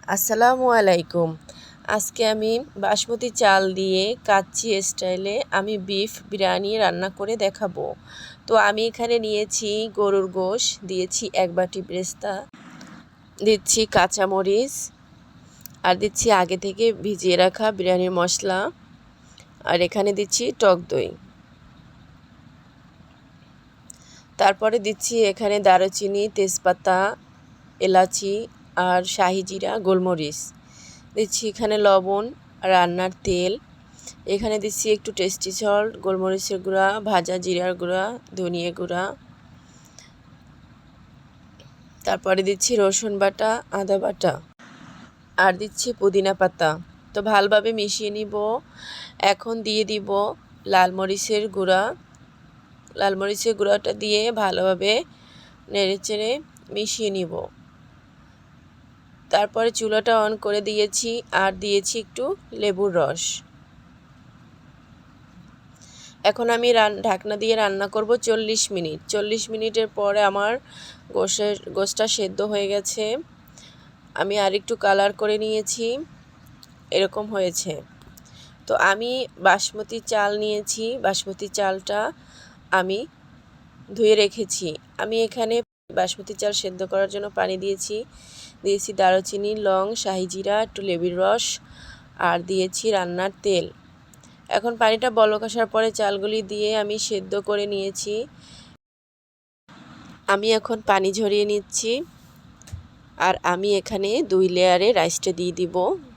আসসালামু আলাইকুম। আজকে আমি বাসমতি চাল দিয়ে কাচ্চি স্টাইলে আমি বিফ বিরিয়ানি রান্না করে দেখাবো। তো আমি এখানে নিয়েছি গরুর গোশ, দিয়েছি 1 বাটি বেরেস্তা, দিচ্ছি কাঁচামরিচ, আর দিচ্ছি আগে থেকে ভিজিয়ে রাখা বিরিয়ানির মশলা, আর এখানে দিচ্ছি টক দই। তারপরে দিচ্ছি এখানে দারুচিনি, তেজপাতা, এলাচি আর শাহি জিরা, গোলমরিচ। দিচ্ছি এখানে লবণ, রান্নার তেল, এখানে দিচ্ছি একটু টেস্টি সল্ট, গোলমরিচের গুঁড়া, ভাজা জিরার গুঁড়া, ধনিয়া গুঁড়া, তারপরে দিচ্ছি রসুন বাটা, আদা বাটা, আর দিচ্ছি পুদিনা পাতা। তো ভালোভাবে মিশিয়ে নিব। এখন দিয়ে দিব লাল মরিচের গুঁড়াটা দিয়ে ভালোভাবে নেড়েচেড়ে মিশিয়ে নিব। তারপরে চুলাটা অন করে দিয়েছি আর দিয়েছি একটু লেবুর রস। এখন আমি ঢাকনা দিয়ে রান্না করব 40 মিনিট। 40 মিনিটের পরে আমার গোশটা সেদ্ধ হয়ে গেছে। আমি আরেকটু কালার করে নিয়েছি, এরকম হয়েছে। তো আমি বাসমতি চাল নিয়েছি, বাসমতি চালটা আমি ধুয়ে রেখেছি। আমি এখানে বাসমতি চাল সেদ্ধ করার জন্য পানি দিয়েছি দারুচিনি, লং, শাহি জিরা, একটু লেবুর রস, আর দিয়েছি রান্নার তেল। এখন পানিটা বলক আসার পরে চালগুলি দিয়ে আমি সেদ্ধ করে নিয়েছি। আমি এখন পানি ঝরিয়ে নিচ্ছি, আর আমি এখানে 2 লেয়ারে রাইসটা দিয়ে দিব।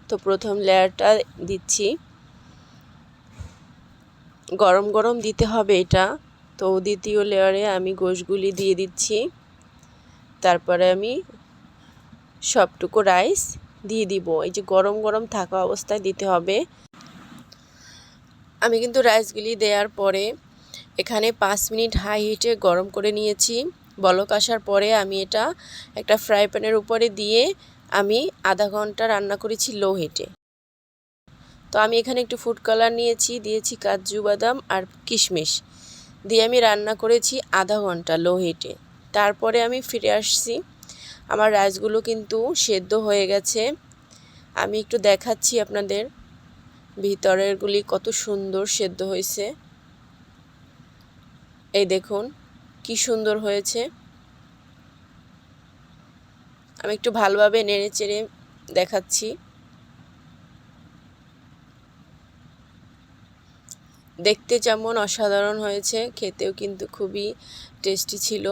তো প্রথম লেয়ারটা দিচ্ছি, গরম গরম দিতে হবে এটা। তো দ্বিতীয় লেয়ারে আমি গোশগুলি দিয়ে দিচ্ছি। তারপরে আমি সবটুকু রাইস দিয়ে দিব। এই যে গরম গরম থাকা অবস্থায় দিতে হবে। আমি কিন্তু রাইসগুলি দেওয়ার পরে এখানে 5 মিনিট হাই হিটে গরম করে নিয়েছি। বলক আসার পরে আমি এটা একটা ফ্রাই প্যানের উপরে দিয়ে আমি আধা ঘন্টা রান্না করেছি লো হিটে। তো আমি এখানে একটু ফুড কালার নিয়েছি, দিয়েছি কাজু বাদাম আর কিশমিশ দিয়ে আমি রান্না করেছি আধা ঘন্টা লো হিটে। তারপরে আমি ফিরে আসছি। আমার রাইসগুলো কিন্তু সেদ্ধ হয়ে গেছে। আমি একটু দেখাচ্ছি আপনাদের ভিতরেরগুলি কত সুন্দর সেদ্ধ হয়েছে। এই দেখুন কি সুন্দর হয়েছে। আমি একটু ভালোভাবে নেড়ে চেড়ে দেখাচ্ছি। দেখতে যেমন অসাধারণ হয়েছে, খেতেও কিন্তু খুবই টেস্টি ছিল।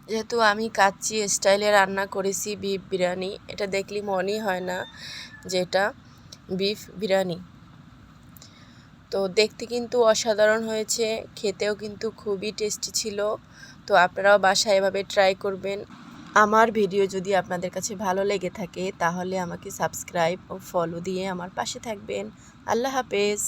যেহেতু আমি কাচ্চি স্টাইলে রান্না করেছি বিফ বিরিয়ানি, এটা দেখলে মনেই হয় না যে এটা বিফ বিরিয়ানি। তো দেখতে কিন্তু অসাধারণ হয়েছে, খেতেও কিন্তু খুবই টেস্টি ছিল। তো আপনারাও বাসায় এভাবে ট্রাই করবেন। আমার ভিডিও যদি আপনাদের কাছে ভালো লেগে থাকে তাহলে আমাকে সাবস্ক্রাইব ও ফলো দিয়ে আমার পাশে থাকবেন। আল্লাহ হাফেজ।